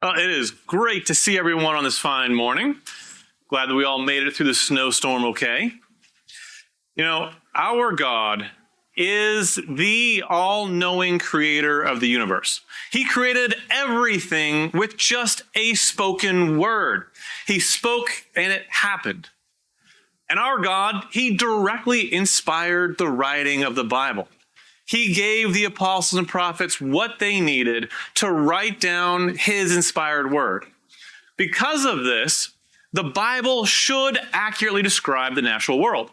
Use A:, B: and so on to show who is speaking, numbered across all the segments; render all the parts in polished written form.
A: Well, it is great to see everyone on this fine morning. Glad that we all made it through the snowstorm okay. You know, our God is the all-knowing creator of the universe. He created everything with just a spoken word. He spoke and it happened. And our God, he directly inspired the writing of the Bible. He gave the apostles and prophets what they needed to write down his inspired word. Because of this, the Bible should accurately describe the natural world.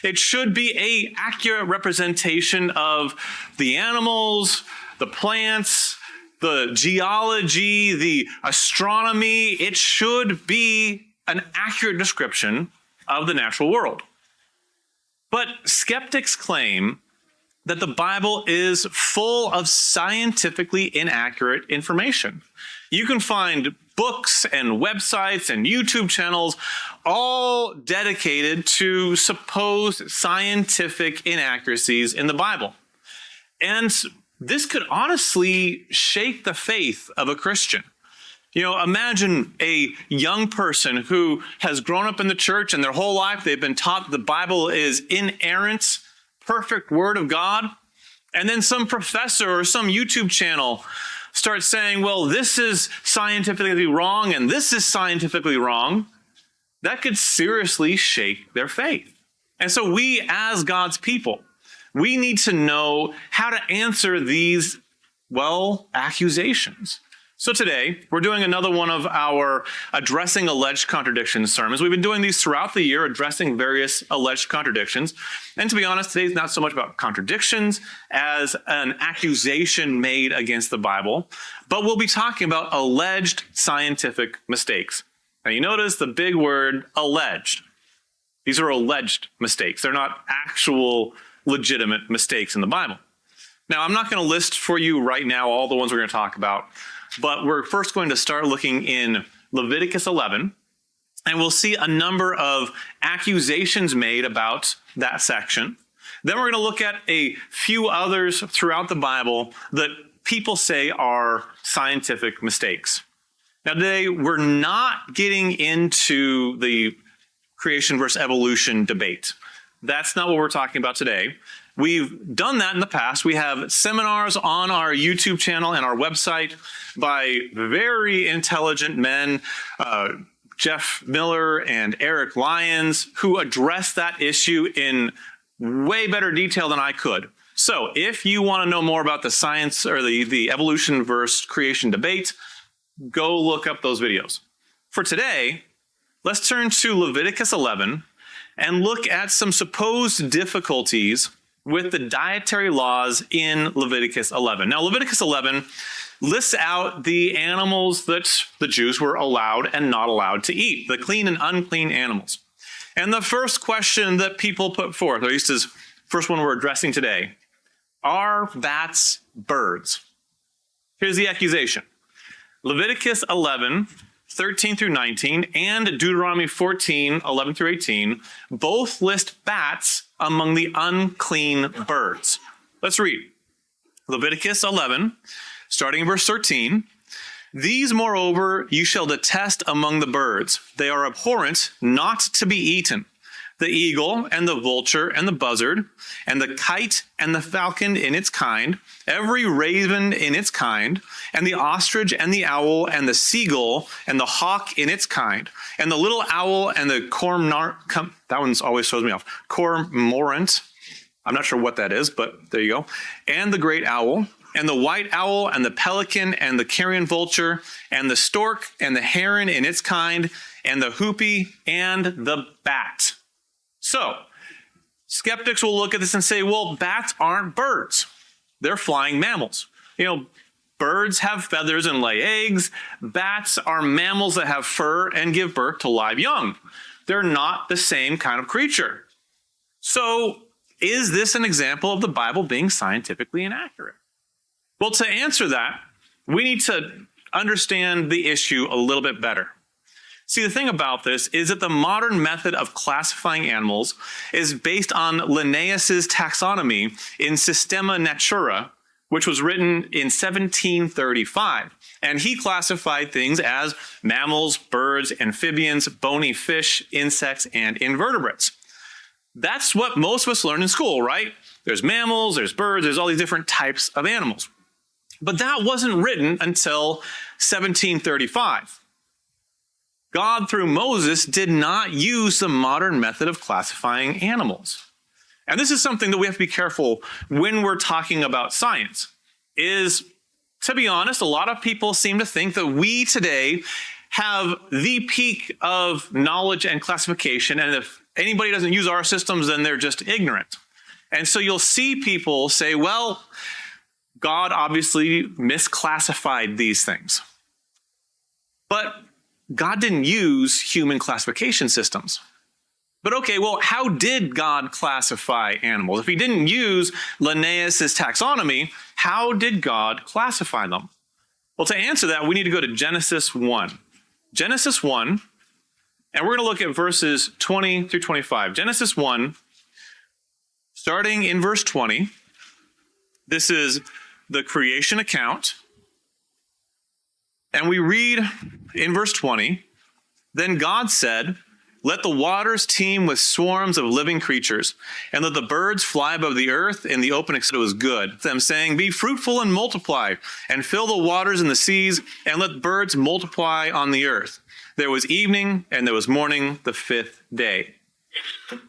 A: It should be an accurate representation of the animals, the plants, the geology, the astronomy. It should be an accurate description of the natural world. But skeptics claim that the Bible is full of scientifically inaccurate information. You can find books and websites and YouTube channels all dedicated to supposed scientific inaccuracies in the Bible. And this could honestly shake the faith of a Christian. You know, imagine a young person who has grown up in the church and their whole life they've been taught the Bible is inerrant, perfect word of God. And then some professor or some YouTube channel starts saying, well, this is scientifically wrong and this is scientifically wrong. That could seriously shake their faith. And so we, as God's people, we need to know how to answer these, accusations. So today, we're doing another one of our Addressing Alleged Contradictions sermons. We've been doing these throughout the year, addressing various alleged contradictions. And to be honest, today's not so much about contradictions as an accusation made against the Bible, but we'll be talking about alleged scientific mistakes. Now you notice the big word, alleged. These are alleged mistakes. They're not actual legitimate mistakes in the Bible. Now, I'm not going to list for you right now all the ones we're going to talk about, but we're first going to start looking in Leviticus 11, and we'll see a number of accusations made about that section. Then we're going to look at a few others throughout the Bible that people say are scientific mistakes. Now today, we're not getting into the creation versus evolution debate. That's not what we're talking about today. We've done that in the past. We have seminars on our YouTube channel and our website by very intelligent men, Jeff Miller and Eric Lyons, who address that issue in way better detail than I could. So if you want to know more about the science or the evolution versus creation debate, go look up those videos. For today, let's turn to Leviticus 11 and look at some supposed difficulties with the dietary laws in Leviticus 11. Now, Leviticus 11 lists out the animals that the Jews were allowed and not allowed to eat, the clean and unclean animals. And the first question that people put forth, or at least is first one we're addressing today, are bats birds? Here's the accusation. Leviticus 11, 13 through 19, and Deuteronomy 14, 11 through 18, both list bats among the unclean birds. Let's read. Leviticus 11, starting in verse 13. These, moreover, you shall detest among the birds. They are abhorrent, not to be eaten. The eagle and the vulture and the buzzard and the kite and the falcon in its kind, every raven in its kind, and the ostrich and the owl and the seagull and the hawk in its kind, and the little owl and the that one's always throws me off, cormorant. I'm not sure what that is, but there you go. And the great owl, and the white owl and the pelican and the carrion vulture and the stork and the heron in its kind, and the hoopie and the bat. So, skeptics will look at this and say, well, bats aren't birds. They're flying mammals. You know, birds have feathers and lay eggs. Bats are mammals that have fur and give birth to live young. They're not the same kind of creature. So, is this an example of the Bible being scientifically inaccurate? Well, to answer that, we need to understand the issue a little bit better. See, the thing about this is that the modern method of classifying animals is based on Linnaeus's taxonomy in Systema Naturae, which was written in 1735. And he classified things as mammals, birds, amphibians, bony fish, insects, and invertebrates. That's what most of us learn in school, right? There's mammals, there's birds, there's all these different types of animals. But that wasn't written until 1735. God, through Moses, did not use the modern method of classifying animals. And this is something that we have to be careful when we're talking about science, is, to be honest, a lot of people seem to think that we today have the peak of knowledge and classification, and if anybody doesn't use our systems, then they're just ignorant. And so you'll see people say, well, God obviously misclassified these things. But God didn't use human classification systems. But okay, well, how did God classify animals? If he didn't use Linnaeus's taxonomy, how did God classify them? Well, to answer that, we need to go to Genesis 1. Genesis 1, and we're going to look at verses 20 through 25. Genesis 1, starting in verse 20. This is the creation account. And we read in verse 20, "Then God said, 'Let the waters teem with swarms of living creatures, and let the birds fly above the earth in the open.' It was good. Them saying, 'Be fruitful and multiply, and fill the waters and the seas, and let birds multiply on the earth.' There was evening, and there was morning, the fifth day."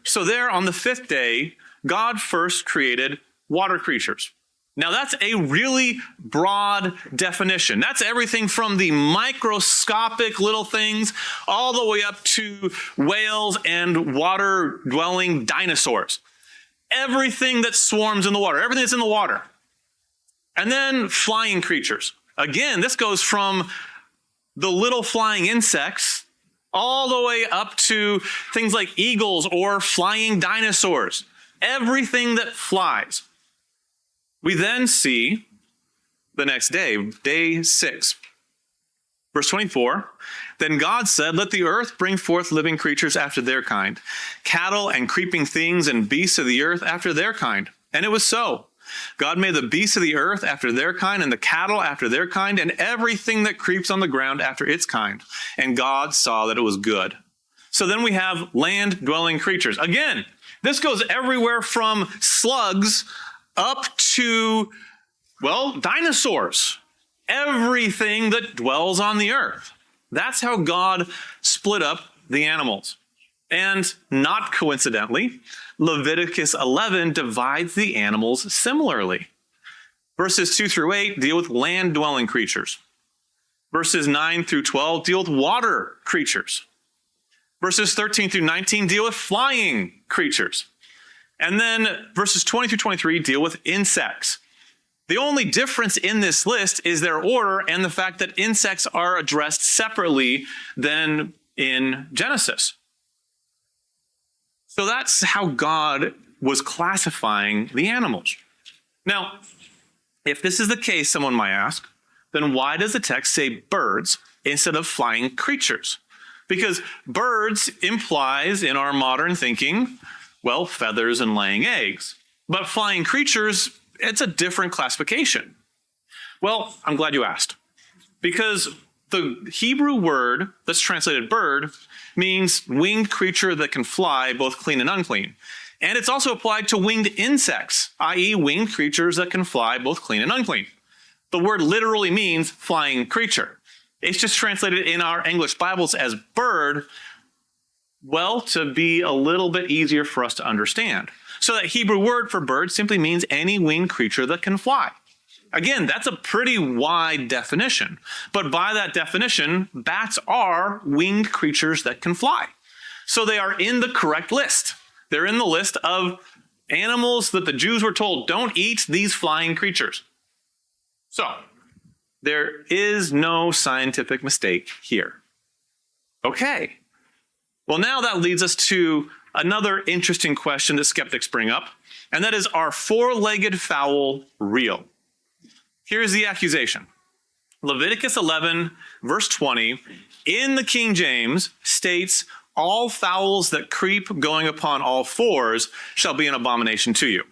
A: So there on the fifth day, God first created water creatures. Now that's a really broad definition. That's everything from the microscopic little things all the way up to whales and water-dwelling dinosaurs. Everything that swarms in the water, everything that's in the water. And then flying creatures. Again, this goes from the little flying insects all the way up to things like eagles or flying dinosaurs. Everything that flies. We then see the next day, day 6. Verse 24, "Then God said, 'Let the earth bring forth living creatures after their kind, cattle and creeping things and beasts of the earth after their kind.' And it was so. God made the beasts of the earth after their kind, and the cattle after their kind, and everything that creeps on the ground after its kind. And God saw that it was good." So then we have land-dwelling creatures. Again, this goes everywhere from slugs up to, well, dinosaurs. Everything that dwells on the earth. That's how God split up the animals. And not coincidentally, Leviticus 11 divides the animals similarly. Verses 2 through 8 deal with land-dwelling creatures. Verses 9 through 12 deal with water creatures. Verses 13 through 19 deal with flying creatures. And then verses 20 through 23 deal with insects. The only difference in this list is their order and the fact that insects are addressed separately than in Genesis. So that's how God was classifying the animals. Now, if this is the case, someone might ask, then why does the text say birds instead of flying creatures? Because birds implies in our modern thinking, well, feathers and laying eggs. But flying creatures, it's a different classification. Well, I'm glad you asked. Because the Hebrew word that's translated bird means winged creature that can fly, both clean and unclean. And it's also applied to winged insects, i.e. winged creatures that can fly, both clean and unclean. The word literally means flying creature. It's just translated in our English Bibles as bird, well, to be a little bit easier for us to understand. So that Hebrew word for bird simply means any winged creature that can fly. Again, that's a pretty wide definition. But by that definition, bats are winged creatures that can fly. So they are in the correct list. They're in the list of animals that the Jews were told, don't eat these flying creatures. So there is no scientific mistake here. Okay. Well, now that leads us to another interesting question that skeptics bring up, and that is, are four-legged fowl real? Here's the accusation. Leviticus 11, verse 20, in the King James, states, "All fowls that creep going upon all fours shall be an abomination to you."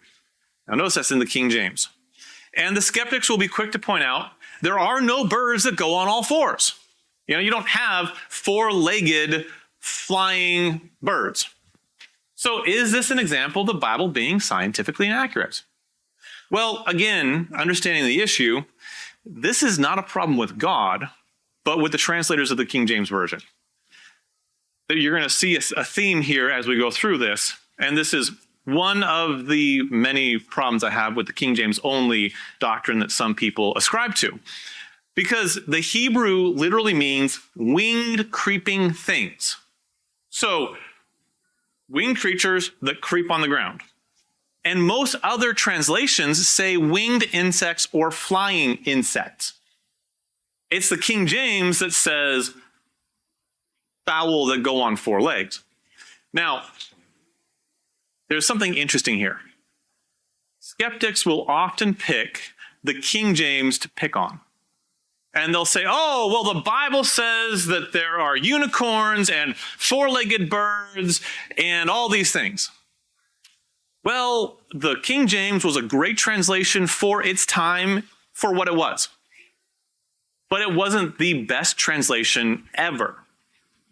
A: Now notice that's in the King James. And the skeptics will be quick to point out, there are no birds that go on all fours. You don't have four-legged flying birds. So is this an example of the Bible being scientifically inaccurate? Well, again, understanding the issue, this is not a problem with God, but with the translators of the King James Version. You're going to see a theme here as we go through this, and this is one of the many problems I have with the King James only doctrine that some people ascribe to. Because the Hebrew literally means winged creeping things. So, winged creatures that creep on the ground. And most other translations say winged insects or flying insects. It's the King James that says fowl that go on four legs. Now, there's something interesting here. Skeptics will often pick the King James to pick on. And they'll say, oh, well, the Bible says that there are unicorns and four-legged birds and all these things. Well, the King James was a great translation for its time for what it was. But it wasn't the best translation ever.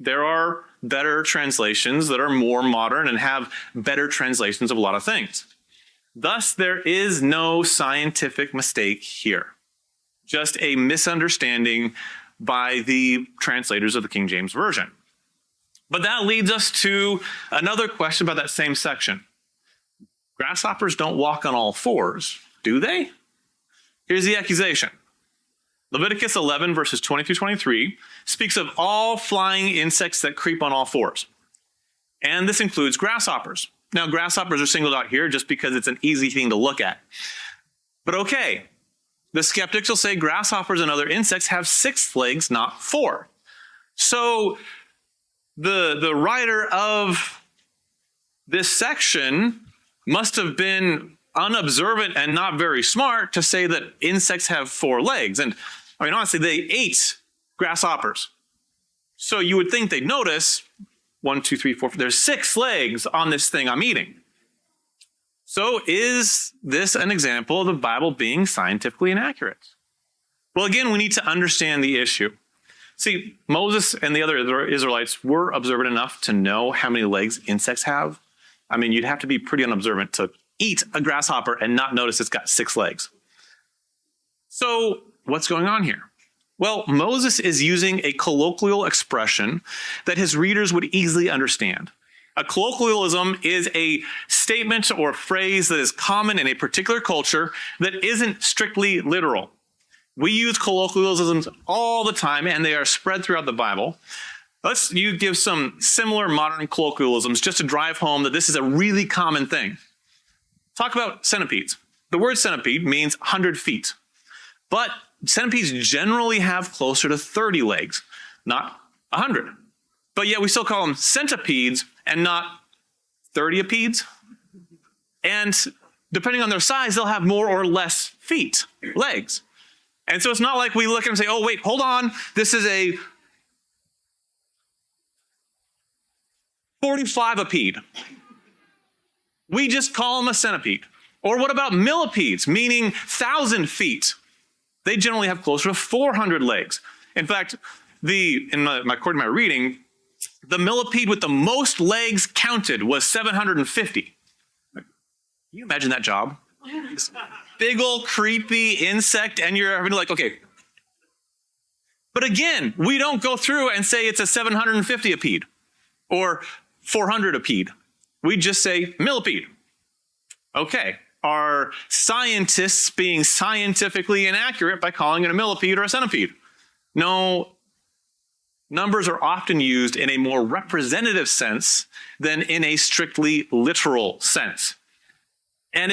A: There are better translations that are more modern and have better translations of a lot of things. Thus, there is no scientific mistake here. Just a misunderstanding by the translators of the King James Version. But that leads us to another question about that same section. Grasshoppers don't walk on all fours, do they? Here's the accusation. Leviticus 11, verses 20 through 23, speaks of all flying insects that creep on all fours. And this includes grasshoppers. Now, grasshoppers are singled out here just because it's an easy thing to look at. But okay, the skeptics will say grasshoppers and other insects have 6 legs, not 4. So the writer of this section must have been unobservant and not very smart to say that insects have 4 legs. And I mean, honestly, they ate grasshoppers. So you would think they'd notice 1, 2, 3, 4, there's 6 legs on this thing I'm eating. So is this an example of the Bible being scientifically inaccurate? Well, again, we need to understand the issue. See, Moses and the other Israelites were observant enough to know how many legs insects have. I mean, you'd have to be pretty unobservant to eat a grasshopper and not notice it's got 6 legs. So what's going on here? Well, Moses is using a colloquial expression that his readers would easily understand. A colloquialism is a statement or phrase that is common in a particular culture that isn't strictly literal. We use colloquialisms all the time, and they are spread throughout the Bible. Let's give some similar modern colloquialisms just to drive home that this is a really common thing. Talk about centipedes. The word centipede means 100 feet. But centipedes generally have closer to 30 legs, not 100. But yet we still call them centipedes and not 30-apedes. And depending on their size, they'll have more or less feet, legs. And so it's not like we look at them and say, oh, wait, hold on. This is a 45-apede. We just call them a centipede. Or what about millipedes, meaning 1,000 feet? They generally have closer to 400 legs. In fact, according to my reading, the millipede with the most legs counted was 750. Can you imagine that job? This big old creepy insect, and you're having to okay. But again, we don't go through and say it's a 750-apede or 400-apede. We just say millipede. Okay, are scientists being scientifically inaccurate by calling it a millipede or a centipede? No. Numbers are often used in a more representative sense than in a strictly literal sense. And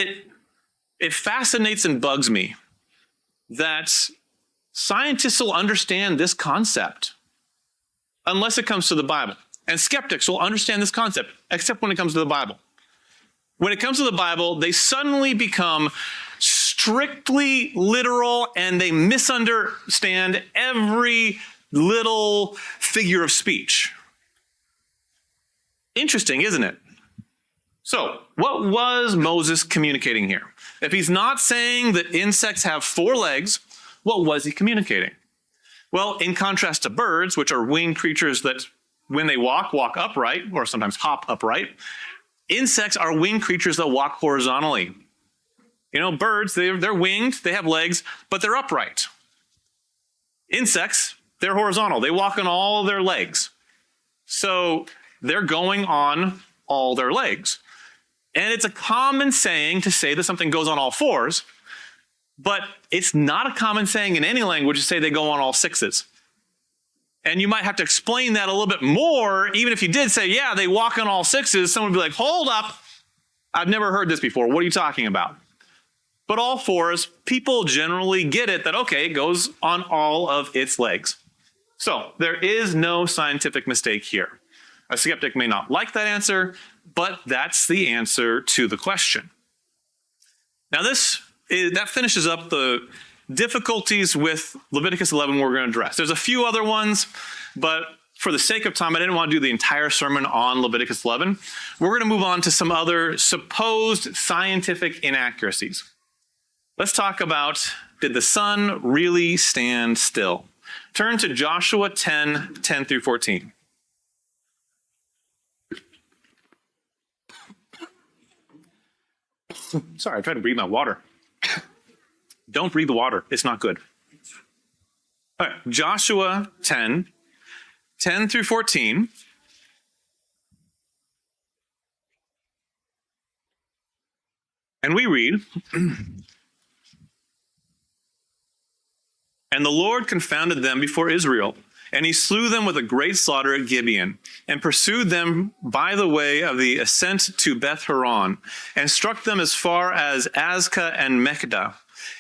A: it fascinates and bugs me that scientists will understand this concept unless it comes to the Bible. And skeptics will understand this concept, except when it comes to the Bible. When it comes to the Bible, they suddenly become strictly literal and they misunderstand every little figure of speech. Interesting, isn't it? So what was Moses communicating here? If he's not saying that insects have 4 legs, what was he communicating? Well, in contrast to birds, which are winged creatures that when they walk upright, or sometimes hop upright, insects are winged creatures that walk horizontally. Birds, they're winged, they have legs, but they're upright. Insects, they're horizontal. They walk on all their legs. So they're going on all their legs. And it's a common saying to say that something goes on all 4s, but it's not a common saying in any language to say they go on all 6s. And you might have to explain that a little bit more. Even if you did say, yeah, they walk on all 6s, someone would be like, hold up, I've never heard this before. What are you talking about? But all 4s, people generally get it that, okay, it goes on all of its legs. So there is no scientific mistake here. A skeptic may not like that answer, but that's the answer to the question. Now that finishes up the difficulties with Leviticus 11 we're going to address. There's a few other ones, but for the sake of time, I didn't want to do the entire sermon on Leviticus 11. We're going to move on to some other supposed scientific inaccuracies. Let's talk about, did the sun really stand still? Turn to Joshua 10 through 14. Sorry, I tried to breathe my water. Don't breathe the water. It's not good. All right, Joshua 10 through 14. And we read, and the Lord confounded them before Israel, and he slew them with a great slaughter at Gibeon, and pursued them by the way of the ascent to Beth Horon, and struck them as far as Azekah and Mekdah.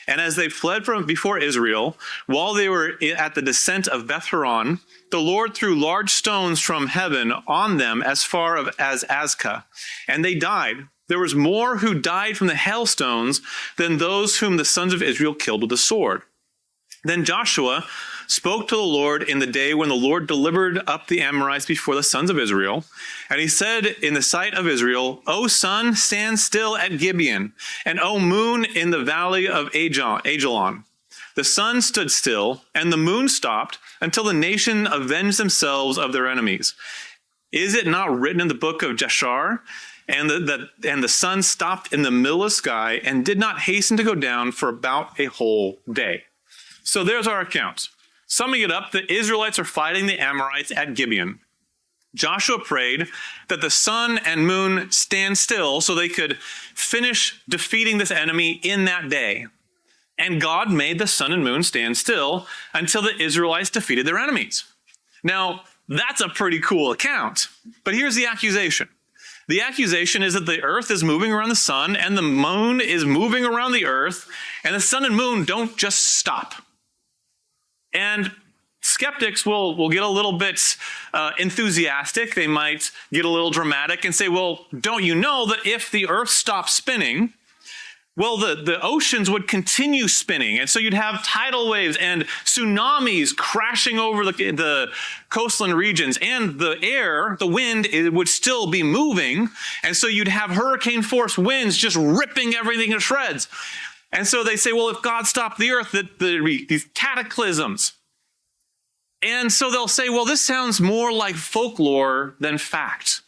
A: And as they fled from before Israel, while they were at the descent of Beth Horon, the Lord threw large stones from heaven on them as far as Azekah, and they died. There was more who died from the hailstones than those whom the sons of Israel killed with the sword. Then Joshua spoke to the Lord in the day when the Lord delivered up the Amorites before the sons of Israel. And he said in the sight of Israel, O sun, stand still at Gibeon, and O moon in the valley of Ajalon. The sun stood still, and the moon stopped, until the nation avenged themselves of their enemies. Is it not written in the book of Jashar? And the sun stopped in the middle of the sky, and did not hasten to go down for about a whole day. So there's our account. Summing it up, the Israelites are fighting the Amorites at Gibeon. Joshua prayed that the sun and moon stand still so they could finish defeating this enemy in that day. And God made the sun and moon stand still until the Israelites defeated their enemies. Now, that's a pretty cool account. But here's the accusation. The accusation is that the earth is moving around the sun and the moon is moving around the earth, and the sun and moon don't just stop. And skeptics will get a little bit enthusiastic. They might get a little dramatic and say, well, don't you know that if the earth stopped spinning, well, the oceans would continue spinning. And so you'd have tidal waves and tsunamis crashing over the coastline regions, and the wind, it would still be moving. And so you'd have hurricane force winds just ripping everything to shreds. And so they say, well, if God stopped the earth, there'd be these cataclysms. And so they'll say, well, this sounds more like folklore than fact.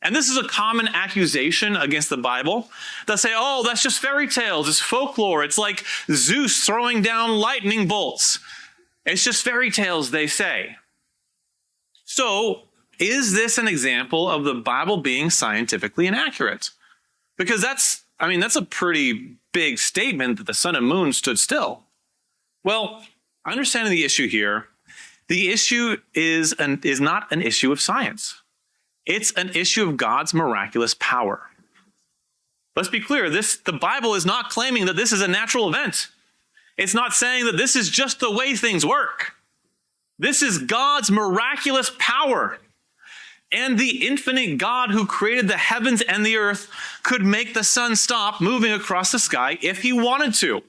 A: And this is a common accusation against the Bible. They'll say, oh, that's just fairy tales. It's folklore. It's like Zeus throwing down lightning bolts. It's just fairy tales, they say. So is this an example of the Bible being scientifically inaccurate? Because that's a pretty big statement that the sun and moon stood still. Well, understanding the issue here, the issue is not an issue of science. It's an issue of God's miraculous power. Let's be clear, the Bible is not claiming that this is a natural event. It's not saying that this is just the way things work. This is God's miraculous power. And the infinite God who created the heavens and the earth could make the sun stop moving across the sky if he wanted to.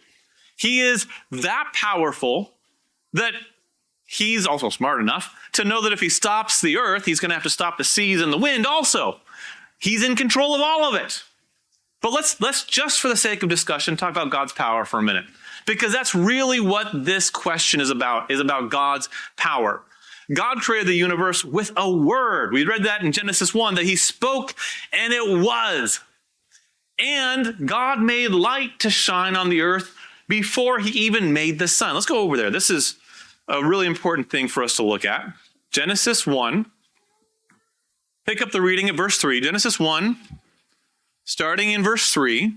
A: He is that powerful that he's also smart enough to know that if he stops the earth, he's going to have to stop the seas and the wind also. He's in control of all of it. But let's just for the sake of discussion, talk about God's power for a minute. Because that's really what this question is about God's power. God created the universe with a word. We read that in Genesis 1, that he spoke and it was. And God made light to shine on the earth before he even made the sun. Let's go over there. This is a really important thing for us to look at. Genesis 1. Pick up the reading at verse 3. Genesis 1, starting in verse 3.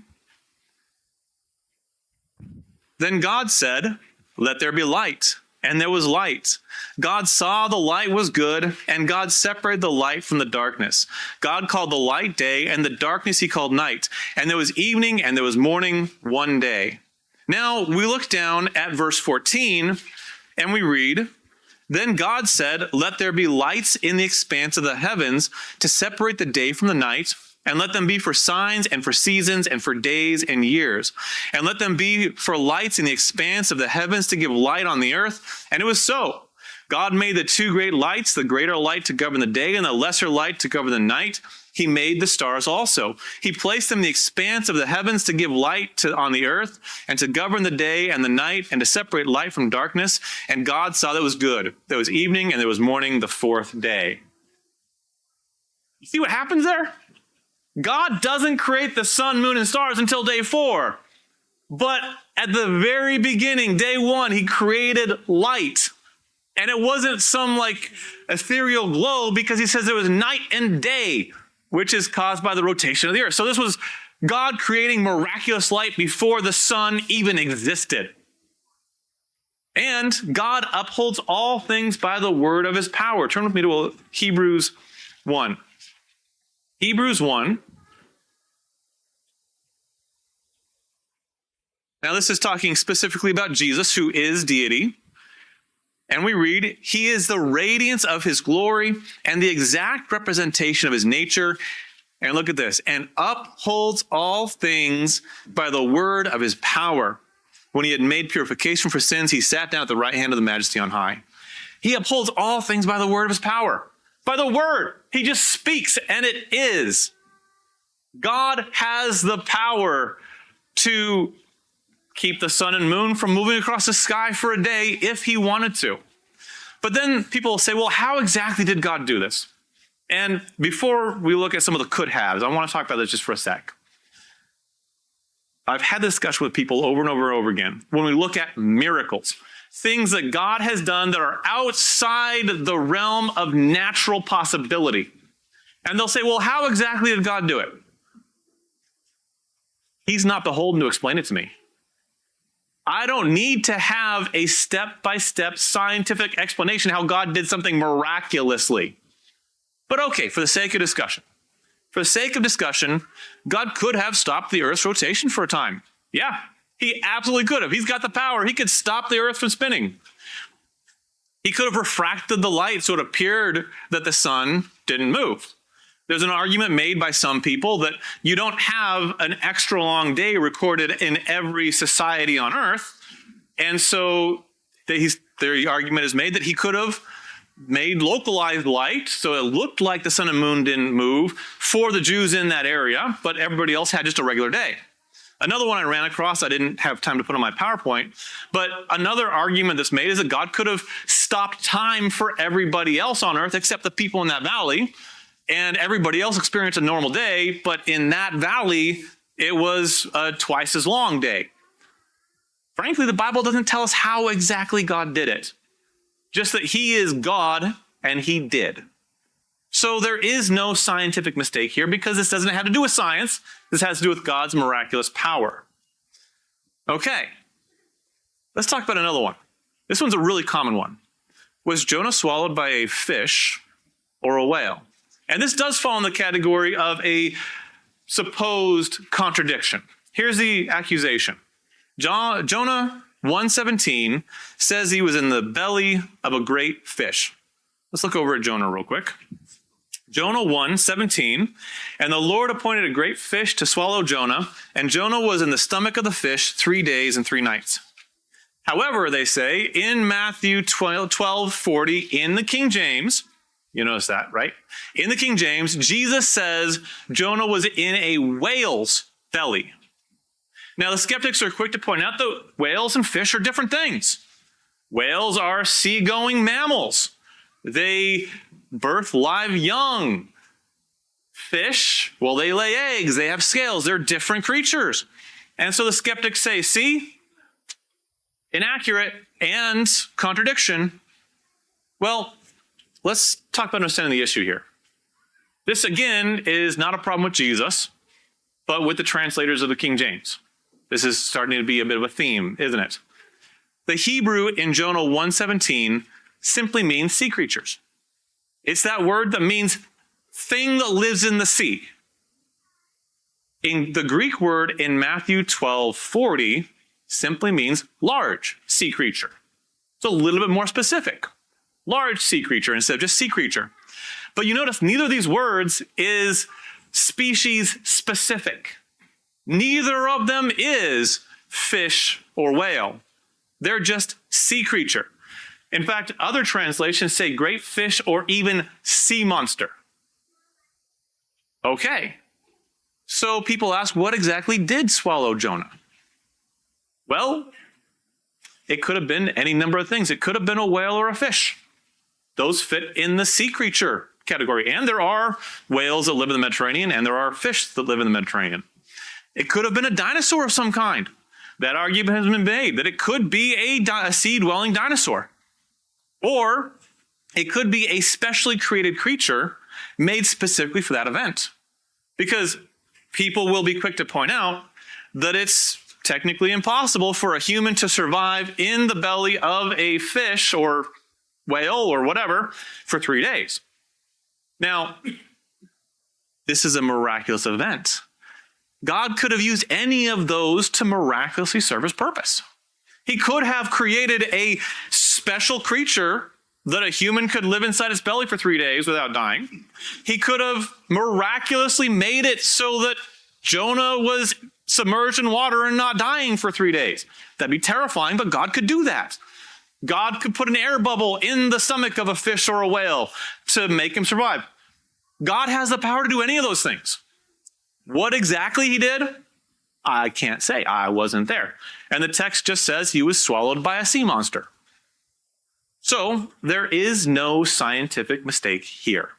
A: Then God said, "Let there be light." And there was light. God saw the light was good, and God separated the light from the darkness. God called the light day, and the darkness he called night. And there was evening, and there was morning one day. Now we look down at verse 14, and we read, "Then God said, let there be lights in the expanse of the heavens to separate the day from the night, and let them be for signs and for seasons and for days and years. And let them be for lights in the expanse of the heavens to give light on the earth." And it was so. God made the two great lights, the greater light to govern the day and the lesser light to govern the night. He made the stars also. He placed them in the expanse of the heavens to give light on the earth and to govern the day and the night and to separate light from darkness. And God saw that it was good. There was evening and there was morning the fourth day. You see what happens there? God doesn't create the sun, moon, and stars until day 4. But at the very beginning, day 1, he created light. And it wasn't some like ethereal glow, because he says there was night and day, which is caused by the rotation of the earth. So this was God creating miraculous light before the sun even existed. And God upholds all things by the word of his power. Turn with me to Hebrews 1. Hebrews 1. Now this is talking specifically about Jesus, who is deity. And we read, "He is the radiance of his glory and the exact representation of his nature." And look at this. "And upholds all things by the word of his power. When he had made purification for sins, he sat down at the right hand of the majesty on high." He upholds all things by the word of his power. By the word. He just speaks and it is. God has the power to keep the sun and moon from moving across the sky for a day if he wanted to. But then people will say, well, how exactly did God do this? And before we look at some of the could-haves, I want to talk about this just for a sec. I've had this discussion with people over and over and over again. When we look at miracles, things that God has done that are outside the realm of natural possibility. And they'll say, well, how exactly did God do it? He's not beholden to explain it to me. I don't need to have a step-by-step scientific explanation how God did something miraculously. But okay, for the sake of discussion, God could have stopped the Earth's rotation for a time. Yeah, he absolutely could have. He's got the power. He could stop the Earth from spinning. He could have refracted the light so it appeared that the sun didn't move. There's an argument made by some people that you don't have an extra long day recorded in every society on Earth. And so their argument is made that he could have made localized light so it looked like the sun and moon didn't move for the Jews in that area, but everybody else had just a regular day. Another one I ran across, I didn't have time to put on my PowerPoint, but another argument that's made is that God could have stopped time for everybody else on Earth except the people in that valley. And everybody else experienced a normal day, but in that valley, it was a twice as long day. Frankly, the Bible doesn't tell us how exactly God did it. Just that he is God, and he did. So there is no scientific mistake here, because this doesn't have to do with science. This has to do with God's miraculous power. Okay, let's talk about another one. This one's a really common one. Was Jonah swallowed by a fish or a whale? And this does fall in the category of a supposed contradiction. Here's the accusation. Jonah 1:17 says he was in the belly of a great fish. Let's look over at Jonah real quick. Jonah 1:17, "And the Lord appointed a great fish to swallow Jonah, and Jonah was in the stomach of the fish 3 days and 3 nights. However, they say in Matthew 12:40 in the King James, You notice that, right? In the King James, Jesus says Jonah was in a whale's belly. Now, the skeptics are quick to point out that whales and fish are different things. Whales are seagoing mammals. They birth live young. Fish, well, they lay eggs. They have scales. They're different creatures. And so the skeptics say, see, inaccurate and contradiction. Well, let's talk about understanding the issue here. This, again, is not a problem with Jesus, but with the translators of the King James. This is starting to be a bit of a theme, isn't it? The Hebrew in Jonah 1:17 simply means sea creatures. It's that word that means thing that lives in the sea. In the Greek word in Matthew 12:40 simply means large sea creature. It's a little bit more specific. Large sea creature instead of just sea creature. But you notice neither of these words is species specific. Neither of them is fish or whale. They're just sea creature. In fact, other translations say great fish or even sea monster. Okay. So people ask, what exactly did swallow Jonah? Well, it could have been any number of things. It could have been a whale or a fish. Those fit in the sea creature category. And there are whales that live in the Mediterranean, and there are fish that live in the Mediterranean. It could have been a dinosaur of some kind. That argument has been made, that it could be a sea-dwelling dinosaur. Or it could be a specially created creature made specifically for that event. Because people will be quick to point out that it's technically impossible for a human to survive in the belly of a fish or whale or whatever for 3 days. Now, this is a miraculous event. God could have used any of those to miraculously serve his purpose. He could have created a special creature that a human could live inside its belly for 3 days without dying. He could have miraculously made it so that Jonah was submerged in water and not dying for 3 days. That'd be terrifying, but God could do that. God could put an air bubble in the stomach of a fish or a whale to make him survive. God has the power to do any of those things. What exactly he did, I can't say. I wasn't there. And the text just says he was swallowed by a sea monster. So there is no scientific mistake here.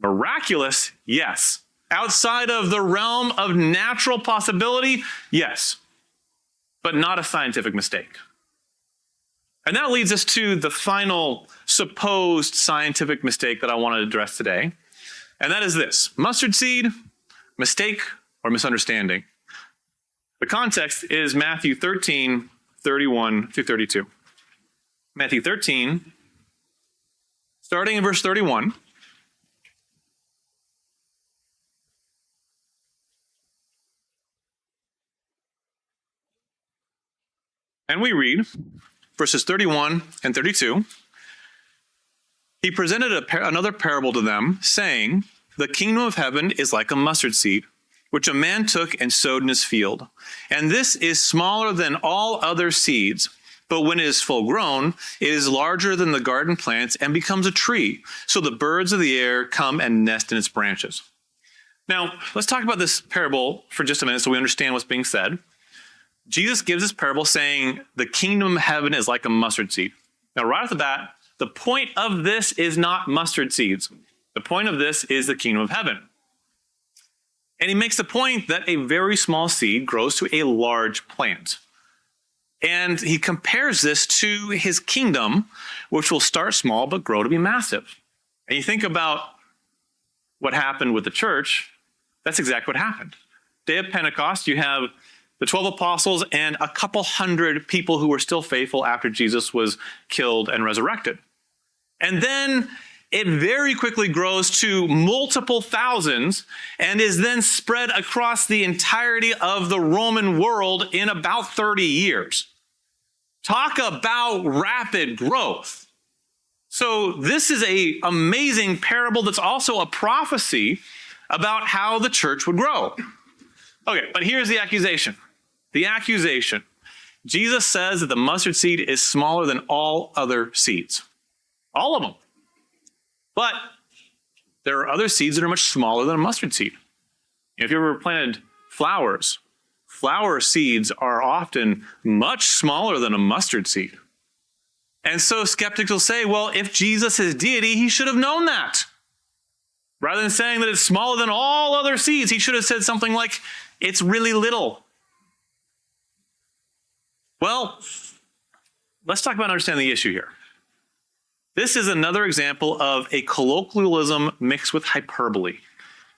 A: Miraculous, yes. Outside of the realm of natural possibility, yes. But not a scientific mistake. And that leads us to the final supposed scientific mistake that I want to address today. And that is this: mustard seed, mistake, or misunderstanding. The context is Matthew 13, 31 through 32. Matthew 13, starting in verse 31. And we read verses 31 and 32. He presented another parable to them, saying, "The kingdom of heaven is like a mustard seed, which a man took and sowed in his field. And this is smaller than all other seeds, but when it is full grown, it is larger than the garden plants and becomes a tree, so the birds of the air come and nest in its branches." Now, let's talk about this parable for just a minute so we understand what's being said. Jesus gives this parable saying the kingdom of heaven is like a mustard seed. Now, right off the bat, the point of this is not mustard seeds. The point of this is the kingdom of heaven. And he makes the point that a very small seed grows to a large plant. And he compares this to his kingdom, which will start small but grow to be massive. And you think about what happened with the church, that's exactly what happened. Day of Pentecost, you have the 12 apostles and a couple hundred people who were still faithful after Jesus was killed and resurrected. And then it very quickly grows to multiple thousands and is then spread across the entirety of the Roman world in about 30 years. Talk about rapid growth. So this is an amazing parable that's also a prophecy about how the church would grow. Okay, but here's the accusation. The accusation. Jesus says that the mustard seed is smaller than all other seeds. All of them. But there are other seeds that are much smaller than a mustard seed. If you ever planted flowers, flower seeds are often much smaller than a mustard seed. And so skeptics will say, well, if Jesus is deity, he should have known that. Rather than saying that it's smaller than all other seeds, he should have said something like, it's really little. Well, let's talk about understanding the issue here. This is another example of a colloquialism mixed with hyperbole.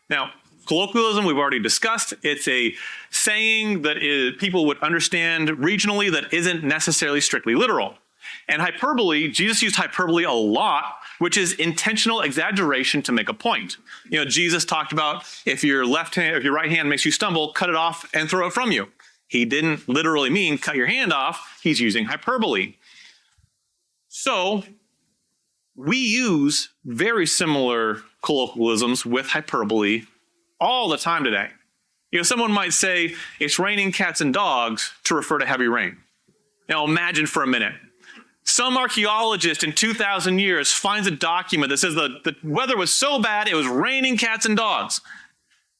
A: Now, colloquialism we've already discussed. It's a saying that people would understand regionally that isn't necessarily strictly literal. And hyperbole, Jesus used hyperbole a lot, which is intentional exaggeration to make a point. You know, Jesus talked about if your right hand makes you stumble, cut it off and throw it from you. He didn't literally mean cut your hand off. He's using hyperbole. So we use very similar colloquialisms with hyperbole all the time today. You know, someone might say, it's raining cats and dogs to refer to heavy rain. Now imagine for a minute. Some archaeologist in 2,000 years finds a document that says the weather was so bad it was raining cats and dogs.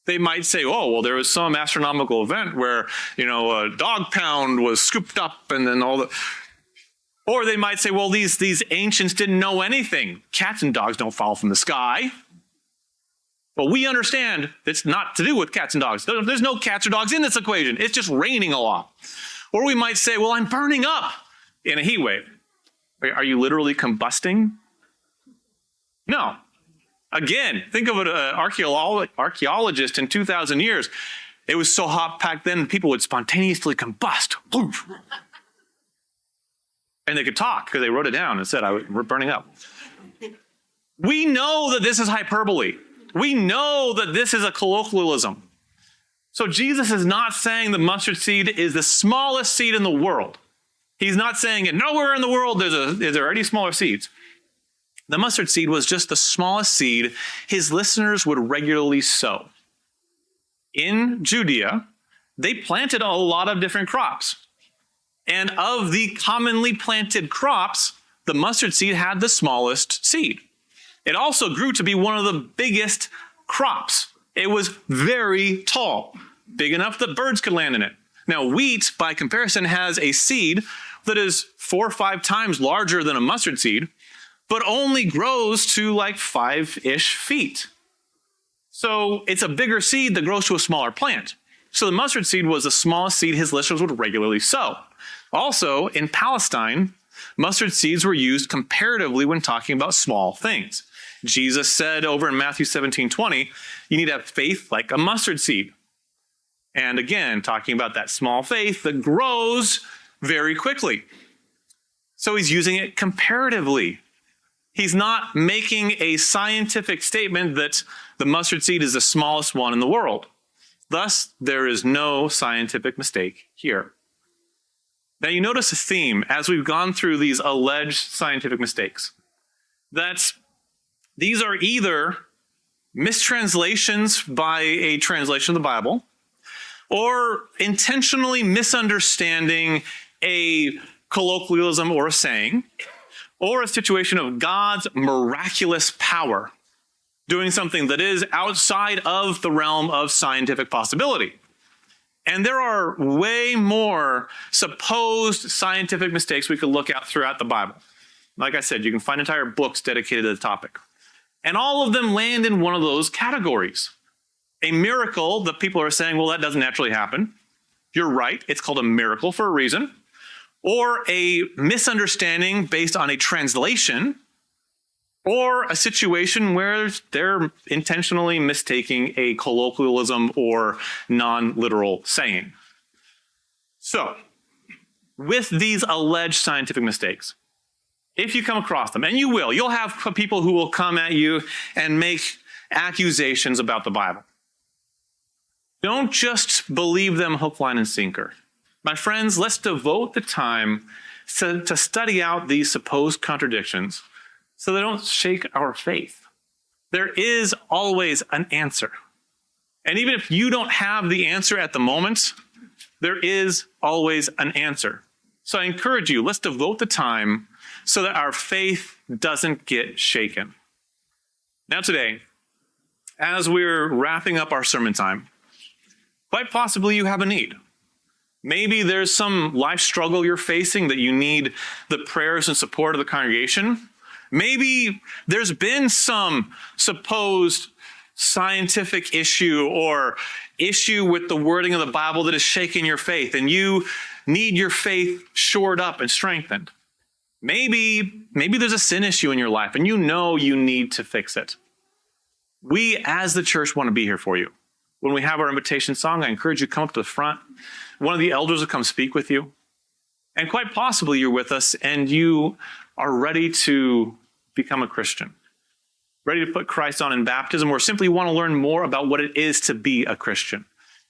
A: They might say, oh, well, there was some astronomical event where, you know, a dog pound was scooped up and then all the... Or they might say, well, these ancients didn't know anything. Cats and dogs don't fall from the sky. Well, we understand it's not to do with cats and dogs. There's no cats or dogs in this equation. It's just raining a lot. Or we might say, well, I'm burning up in a heat wave. Are you literally combusting? No. Again, think of an archaeologist in 2,000 years. It was so hot back then, people would spontaneously combust. And they could talk because they wrote it down and said, we're burning up. We know that this is hyperbole. We know that this is a colloquialism. So Jesus is not saying the mustard seed is the smallest seed in the world. He's not saying it nowhere in the world is there any smaller seeds. The mustard seed was just the smallest seed his listeners would regularly sow. In Judea, they planted a lot of different crops. And of the commonly planted crops, the mustard seed had the smallest seed. It also grew to be one of the biggest crops. It was very tall, big enough that birds could land in it. Now, wheat, by comparison, has a seed that is 4 or 5 times larger than a mustard seed, but only grows to like 5-ish feet. So it's a bigger seed that grows to a smaller plant. So the mustard seed was the smallest seed his listeners would regularly sow. Also, in Palestine, mustard seeds were used comparatively when talking about small things. Jesus said over in Matthew 17:20, you need to have faith like a mustard seed. And again, talking about that small faith that grows very quickly. So he's using it comparatively. He's not making a scientific statement that the mustard seed is the smallest one in the world. Thus, there is no scientific mistake here. Now you notice a theme as we've gone through these alleged scientific mistakes. These are either mistranslations by a translation of the Bible, or intentionally misunderstanding a colloquialism or a saying, or a situation of God's miraculous power doing something that is outside of the realm of scientific possibility. And there are way more supposed scientific mistakes we could look at throughout the Bible. Like I said, you can find entire books dedicated to the topic. And all of them land in one of those categories. A miracle that people are saying, well, that doesn't naturally happen. You're right, it's called a miracle for a reason. Or a misunderstanding based on a translation, or a situation where they're intentionally mistaking a colloquialism or non-literal saying. So, with these alleged scientific mistakes, if you come across them, and you will, you'll have people who will come at you and make accusations about the Bible. Don't just believe them hook, line, and sinker. My friends, let's devote the time to study out these supposed contradictions so they don't shake our faith. There is always an answer. And even if you don't have the answer at the moment, there is always an answer. So I encourage you, let's devote the time so that our faith doesn't get shaken. Now today, as we're wrapping up our sermon time, quite possibly you have a need. Maybe there's some life struggle you're facing that you need the prayers and support of the congregation. Maybe there's been some supposed scientific issue or issue with the wording of the Bible that has shaken your faith, and you need your faith shored up and strengthened. Maybe there's a sin issue in your life, and you know you need to fix it. We, as the church, want to be here for you. When we have our invitation song, I encourage you to come up to the front. One of the elders will come speak with you. And quite possibly you're with us and you are ready to become a Christian, ready to put Christ on in baptism, or simply want to learn more about what it is to be a Christian.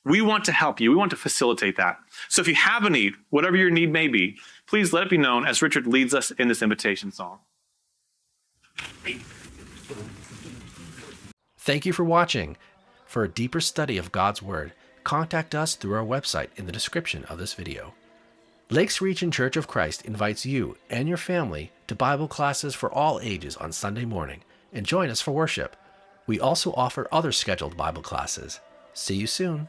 A: We want to help you. We want to facilitate that. So if you have a need, whatever your need may be, please let it be known as Richard leads us in this invitation song.
B: Thank you for watching. For a deeper study of God's Word, contact us through our website in the description of this video. Lakes Region Church of Christ invites you and your family to Bible classes for all ages on Sunday morning, and join us for worship. We also offer other scheduled Bible classes. See you soon.